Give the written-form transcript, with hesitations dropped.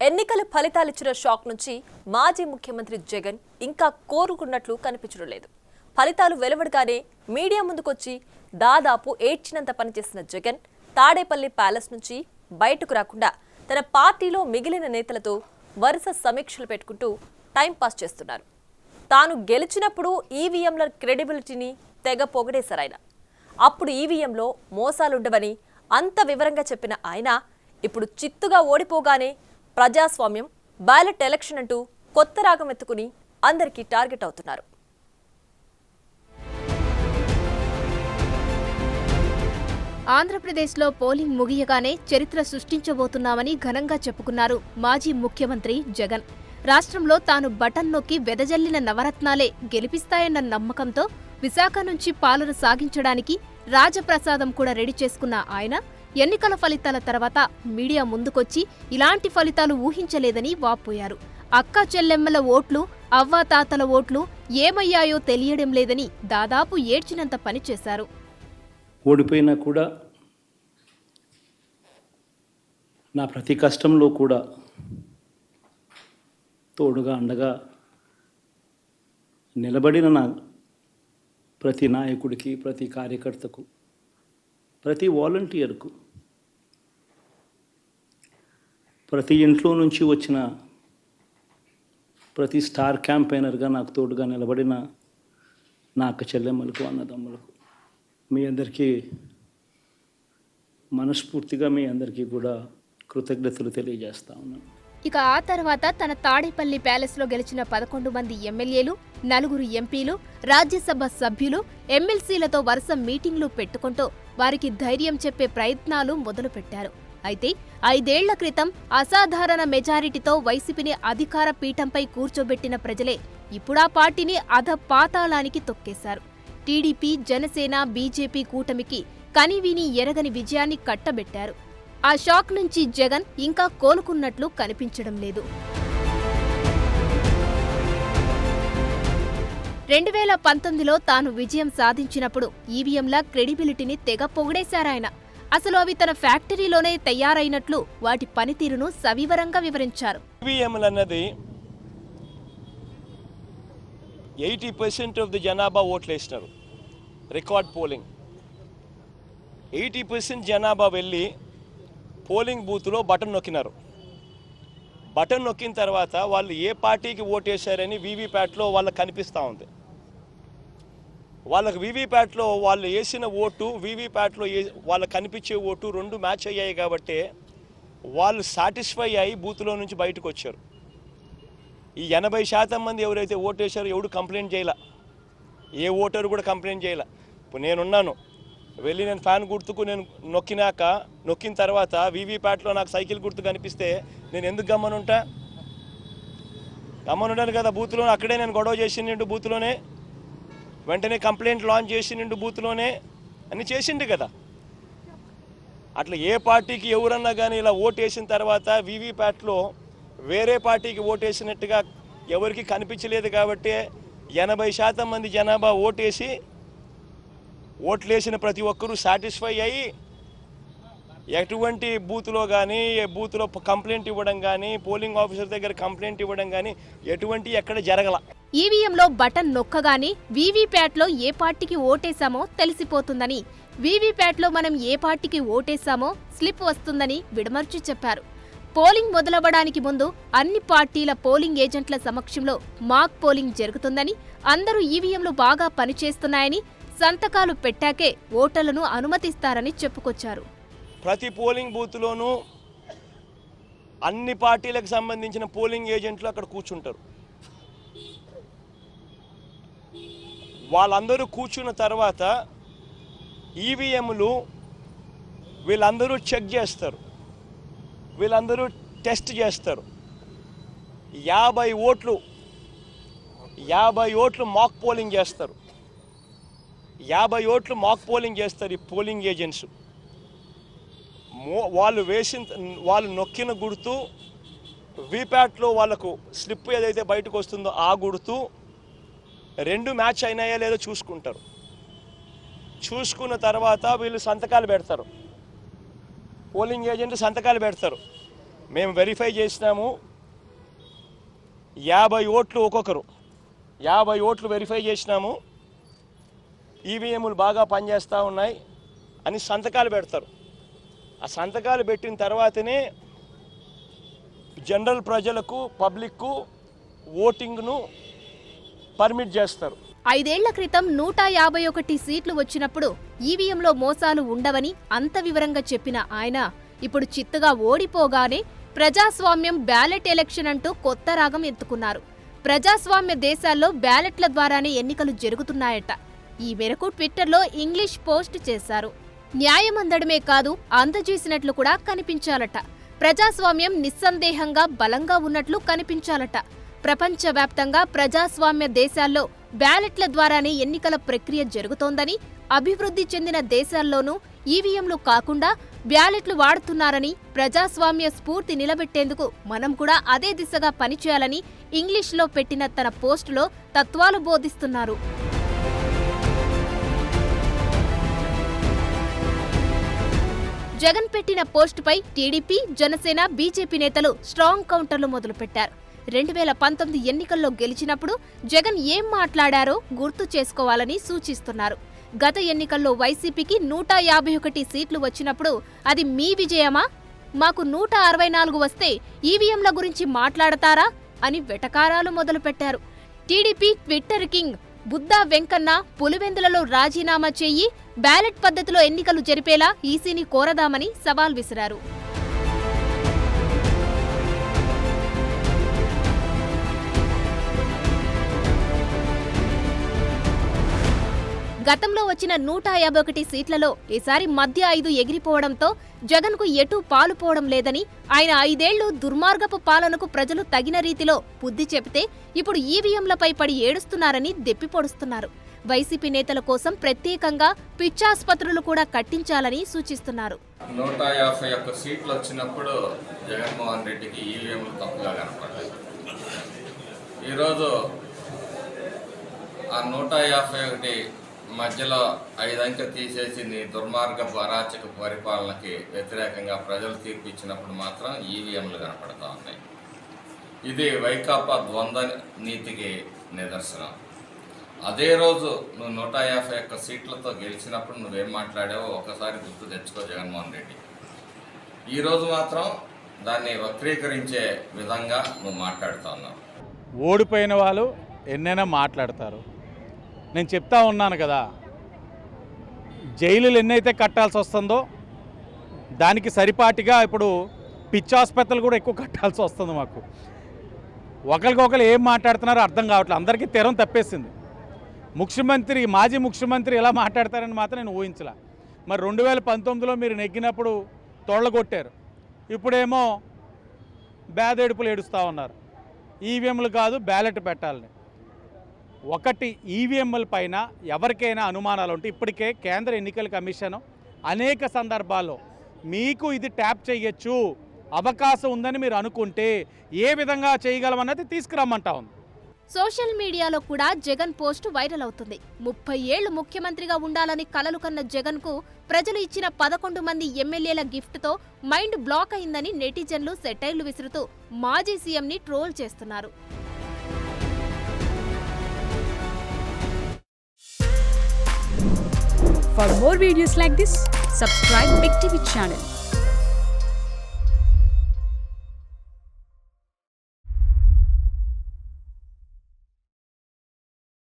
ఎన్నికల ఫలితాలిచ్చిన షాక్ నుంచి మాజీ ముఖ్యమంత్రి జగన్ ఇంకా కోరుకున్నట్లు కనిపించడం లేదు. ఫలితాలు వెలువడగానే మీడియా ముందుకొచ్చి దాదాపు ఏడ్చినంత పనిచేసిన జగన్ తాడేపల్లి ప్యాలెస్ నుంచి బయటకు రాకుండా తన పార్టీలో మిగిలిన నేతలతో వరుస సమీక్షలు పెట్టుకుంటూ టైం పాస్ చేస్తున్నారు. తాను గెలిచినప్పుడు ఈవీఎంల క్రెడిబిలిటీని తెగ పొగిడేశారాయన. అప్పుడు ఈవీఎంలో మోసాలుండవని అంత వివరంగా చెప్పిన ఆయన ఇప్పుడు చిత్తుగా ఓడిపోగానే ప్రజాస్వామ్యం, బ్యాలెట్ ఎలక్షన్ అంటూ కొత్త రాగం ఎత్తుకుని అందరికీ టార్గెట్ అవుతున్నారు. ఆంధ్రప్రదేశ్లో పోలింగ్ ముగియగానే చరిత్ర సృష్టించబోతున్నామని ఘనంగా చెప్పుకున్నారు మాజీ ముఖ్యమంత్రి జగన్. రాష్ట్రంలో తాను బటన్ నొక్కి వెదజల్లిన నవరత్నాలే గెలిపిస్తాయన్న నమ్మకంతో విశాఖ నుంచి పాలన సాగించడానికి రాజప్రసాదం కూడా రెడీ చేసుకున్న ఆయన ఎన్నికల ఫలితాల తర్వాత మీడియా ముందుకొచ్చి ఇలాంటి ఫలితాలు ఊహించలేదని వాపోయారు. అక్క చెల్లెమ్మల ఓట్లు, అవ్వాతాతల ఓట్లు ఏమయ్యాయో తెలియడం లేదని దాదాపు ఏడ్చినంత పని చేశారు. ఓడిపోయినా కూడా నా ప్రతి కష్టంలో కూడా తోడుగా అండగా నిలబడిన నా ప్రతి నాయకుడికి, ప్రతి కార్యకర్తకు, ప్రతి వాలంటీర్కు, ప్రతి ఇంట్లో నుంచి వచ్చిన ప్రతి స్టార్ క్యాంపెయినర్గా నాకు తోడుగా నిలబడిన నా అక్క చెల్లెమ్మలకు, అన్నదమ్ములకు మీ అందరికీ మనస్ఫూర్తిగా మీ అందరికీ కూడా కృతజ్ఞతలు తెలియజేస్తా ఉన్నాను. ఇక ఆ తర్వాత తన తాడేపల్లి ప్యాలెస్లో గెలిచిన 11 మంది ఎమ్మెల్యేలు, 4 ఎంపీలు, రాజ్యసభ సభ్యులు, ఎమ్మెల్సీలతో వరుస మీటింగ్లు పెట్టుకుంటూ వారికి ధైర్యం చెప్పే ప్రయత్నాలు మొదలుపెట్టారు. అయితే 5 ఏళ్ల క్రితం అసాధారణ మెజారిటీతో వైసీపీని అధికార పీఠంపై కూర్చోబెట్టిన ప్రజలే ఇప్పుడా పార్టీని అధపాతాళానికి తొక్కేశారు. టీడీపీ, జనసేన, బీజేపీ కూటమికి కనివిని ఎరగని విజయాన్ని కట్టబెట్టారు. ఆ షాక్ నుంచి జగన్ ఇంకా కోలుకున్నట్లు కనిపించడం లేదు. 2019లో తాను విజయం సాధించినప్పుడు ఈవీఎంల క్రెడిబిలిటీని తెగ పొగిడేశారాయన. అసలు అవి తన ఫ్యాక్టరీలోనే తయారైనట్లు వాటి పనితీరును సవివరంగా వివరించారు. ఈవీఎంలు అన్నది 80% ఆఫ్ ది జనాభా ఓట్లు వేసినారు. రికార్డ్ పోలింగ్ 80% జనాభా వెళ్ళి పోలింగ్ బూత్లో బటన్ నొక్కినారు. బటన్ నొక్కిన తర్వాత వాళ్ళు ఏ పార్టీకి ఓటేశారని వీవీప్యాట్లో వాళ్ళకి కనిపిస్తూ ఉంది. వాళ్ళకి వీవీప్యాట్లో వాళ్ళు వేసిన ఓటు, వీవీప్యాట్లో వాళ్ళకి కనిపించే ఓటు 2 మ్యాచ్ అయ్యాయి కాబట్టి వాళ్ళు సాటిస్ఫై అయ్యి బూత్లో నుంచి బయటకు వచ్చారు. ఈ 80% మంది ఎవరైతే ఓటేశారో ఎవడు కంప్లైంట్ చేయలే, ఏ ఓటరు కూడా కంప్లైంట్ చేయలే. ఇప్పుడు నేనున్నాను, వెళ్ళి నేను ఫ్యాన్ గుర్తుకు నేను నొక్కిన తర్వాత వీవీప్యాట్లో నాకు సైకిల్ గుర్తు కనిపిస్తే నేను ఎందుకు గమ్మనుంటాను కదా. బూత్లో అక్కడే నేను గొడవ చేసిండు, బూత్లోనే వెంటనే కంప్లైంట్ లాంచ్ చేసిండు, బూత్లోనే అన్ని చేసిండు కదా. అట్లా ఏ పార్టీకి ఎవరన్నా కానీ ఇలా ఓటు వేసిన తర్వాత వీవీప్యాట్లో వేరే పార్టీకి ఓటేసినట్టుగా ఎవరికి కనిపించలేదు కాబట్టి 80% మంది జనాభా ఓటేసి ఓట్లేసిన ప్రతి ఒక్కరూ సాటిస్ఫై అయ్యి ఎటువంటి బూత్లో కానీ, బూత్లో కంప్లైంట్ ఇవ్వడం కానీ, పోలింగ్ ఆఫీసర్ దగ్గర కంప్లైంట్ ఇవ్వడం కానీ ఎటువంటి ఎక్కడ జరగల. ఈవీఎంలో బటన్ నొక్కగానే వీవీప్యాట్లో ఏ పార్టీకి ఓటేశామో తెలిసిపోతుందని, వీవీప్యాట్లో మనం ఏ పార్టీకి ఓటేశామో స్లిప్ వస్తుందని విడమర్చి చెప్పారు. పోలింగ్ మొదలవ్వడానికి ముందు అన్ని పార్టీల పోలింగ్ ఏజెంట్ల సమక్షంలో మాక్ పోలింగ్ జరుగుతుందని, అందరూ ఈవీఎంలు బాగా పనిచేస్తున్నాయని, సంతకాలు పెట్టాకే ఓటర్లను అనుమతిస్తారని చెప్పుకొచ్చారు. ప్రతి పోలింగ్ బూత్లోనూ అన్ని పార్టీలకు సంబంధించిన పోలింగ్ ఏజెంట్లు అక్కడ కూర్చుంటారు. వాళ్ళందరూ కూర్చున్న తర్వాత ఈవీఎంలు వీళ్ళందరూ చెక్ చేస్తారు, వీళ్ళందరూ టెస్ట్ చేస్తారు. 50 ఓట్లు మాక్ పోలింగ్ చేస్తారు. 50 ఓట్లు మాక్ పోలింగ్ చేస్తారు ఈ పోలింగ్ ఏజెంట్స్. వాళ్ళు నొక్కిన గుర్తు వీప్యాట్లో వాళ్ళకు స్లిప్ ఏదైతే బయటకు వస్తుందో ఆ గుర్తు 2 మ్యాచ్ అయినాయా లేదో చూసుకుంటారు. చూసుకున్న తర్వాత వీళ్ళు సంతకాలు పెడతారు, పోలింగ్ ఏజెంట్ సంతకాలు పెడతారు. మేము వెరిఫై చేసినాము, 50 ఓట్లు ఒక్కొక్కరు 50 ఓట్లు వెరిఫై చేసినాము, ఈవీఎంలు బాగా పనిచేస్తూ ఉన్నాయి అని సంతకాలు పెడతారు. ఆ సంతకాలు పెట్టిన తర్వాతనే జనరల్ ప్రజలకు, పబ్లిక్కు ఓటింగ్ను పర్మిట్ చేస్తారు. 5 ఏళ్ల క్రితం 151 సీట్లు వచ్చినప్పుడు ఈవీఎంలో మోసాలు ఉండవని అంత వివరంగా చెప్పిన ఆయన ఇప్పుడు చిత్తుగా ఓడిపోగానే ప్రజాస్వామ్యం బ్యాలెట్ ఎలక్షన్ అంటూ కొత్త రాగం ఎత్తుకున్నారు. ప్రజాస్వామ్య దేశాల్లో బ్యాలెట్ల ద్వారానే ఎన్నికలు జరుగుతున్నాయట. ఈ మేరకు ట్విట్టర్లో ఇంగ్లీష్ పోస్ట్ చేశారు. న్యాయం అందడమే కాదు, అందజేసినట్లు కూడా కనిపించాలట. ప్రజాస్వామ్యం నిస్సందేహంగా బలంగా ఉన్నట్లు కనిపించాలట. ప్రపంచవ్యాప్తంగా ప్రజాస్వామ్య దేశాల్లో బ్యాలెట్ల ద్వారానే ఎన్నికల ప్రక్రియ జరుగుతోందని, అభివృద్ధి చెందిన దేశాల్లోనూ ఈవీఎంలు కాకుండా బ్యాలెట్లు వాడుతున్నారని, ప్రజాస్వామ్య స్ఫూర్తి నిలబెట్టేందుకు మనం కూడా అదే దిశగా పనిచేయాలని ఇంగ్లీష్లో పెట్టిన తన పోస్టులో తత్వాలు బోధిస్తున్నారు. జగన్ పెట్టిన పోస్టుపై టీడీపీ, జనసేన, బీజేపీ నేతలు స్ట్రాంగ్ కౌంటర్లు మొదలుపెట్టారు. 2019 ఎన్నికల్లో గెలిచినప్పుడు జగన్ ఏం మాట్లాడారో గుర్తు చేసుకోవాలని సూచిస్తున్నారు. గత ఎన్నికల్లో వైసీపీకి 151 సీట్లు వచ్చినప్పుడు అది మీ విజయమా? మాకు 164 వస్తే ఈవీఎంల గురించి మాట్లాడతారా అని వెటకారాలు మొదలుపెట్టారు. TDP twitter king Budda Venkanna పులివెందులలో రాజీనామా చెయ్యి, బ్యాలెట్ పద్ధతిలో ఎన్నికలు జరిపేలా ఈసీని కోరదామని సవాల్ విసిరారు. గతంలో వచ్చిన 151 సీట్లలో ఈసారి మధ్య 5 ఎగిరిపోవడంతో జగన్కు ఎటూ పాలుపోవడం లేదని, ఆయన 5 ఏళ్లు దుర్మార్గపు పాలనకు ప్రజలు తగిన రీతిలో బుద్ధి చెబితే ఇప్పుడు ఈవీఎంలపై పడి ఏడుస్తున్నారని దెప్పిపొడుస్తున్నారు. వైసీపీ నేతల కోసం ప్రత్యేకంగా పిచ్చాసుపత్రులు కూడా కట్టించాలని సూచిస్తున్నారు. 151 సీట్లు వచ్చినప్పుడు జగన్మోహన్ రెడ్డికి ఈవీఎంలు తప్పుగా కనపడ్డాయి. ఈరోజు ఆ 151 మధ్యలో 5 అంకెలు తీసేసి దుర్మార్గపు అరాచక పరిపాలనకి వ్యతిరేకంగా ప్రజలు తీర్పు ఇచ్చినప్పుడు మాత్రం ఈవీఎంలు కనపడతా ఉన్నాయి. ఇది వైకాపా ద్వంద్వ నీతికి నిదర్శనం. అదే రోజు నువ్వు 151 సీట్లతో గెలిచినప్పుడు నువ్వేం మాట్లాడావో ఒకసారి గుర్తు తెచ్చుకో జగన్మోహన్ రెడ్డి. ఈరోజు మాత్రం దాన్ని వక్రీకరించే విధంగా నువ్వు మాట్లాడుతూ ఉన్నావు. ఓడిపోయిన వాళ్ళు ఎన్నైనా మాట్లాడతారు. నేను చెప్తా ఉన్నాను కదా, జైలులు ఎన్నైతే కట్టాల్సి వస్తుందో దానికి సరిపాటిగా ఇప్పుడు పిచ్చాసుపత్రులు కూడా ఎక్కువ కట్టాల్సి వస్తుంది. మాకు ఒకరికొకరు ఏం మాట్లాడుతున్నారో అర్థం కావట్లేదు. అందరికీ తెరం తప్పేసింది. మాజీ ముఖ్యమంత్రి ఎలా మాట్లాడతారని మాత్రం నేను ఊహించలే. మరి 2019లో మీరు నెగ్గినప్పుడు తొళ్ళగొట్టారు, ఇప్పుడేమో బేదేడుపులు ఏడుస్తూ ఉన్నారు. ఈవీఎంలు కాదు బ్యాలెట్ పెట్టాలని. ఒకటి, ఈవీఎంల పైన ఎవరికైనా అనుమానాలు ఉంటే ఇప్పటికే కేంద్ర ఎన్నికల కమిషన్ అనేక సందర్భాల్లో మీకు ఇది ట్యాప్ చేయొచ్చు, అవకాశం ఉందని మీరు అనుకుంటే ఏ విధంగా చేయగలమన్నది తీసుకురమ్మంటా ఉంది. సోషల్ మీడియాలో కూడా జగన్ పోస్టు వైరల్ అవుతుంది. 30 ఏళ్లు ముఖ్యమంత్రిగా ఉండాలని కలలు కన్న జగన్కు ప్రజలు ఇచ్చిన 11 మంది ఎమ్మెల్యేల గిఫ్ట్తో మైండ్ బ్లాక్ అయిందని నెటిజన్లు సెటైర్లు విసురుతూ మాజీ సీఎంని ట్రోల్ చేస్తున్నారు. For more videos like this, subscribe Big TV channel.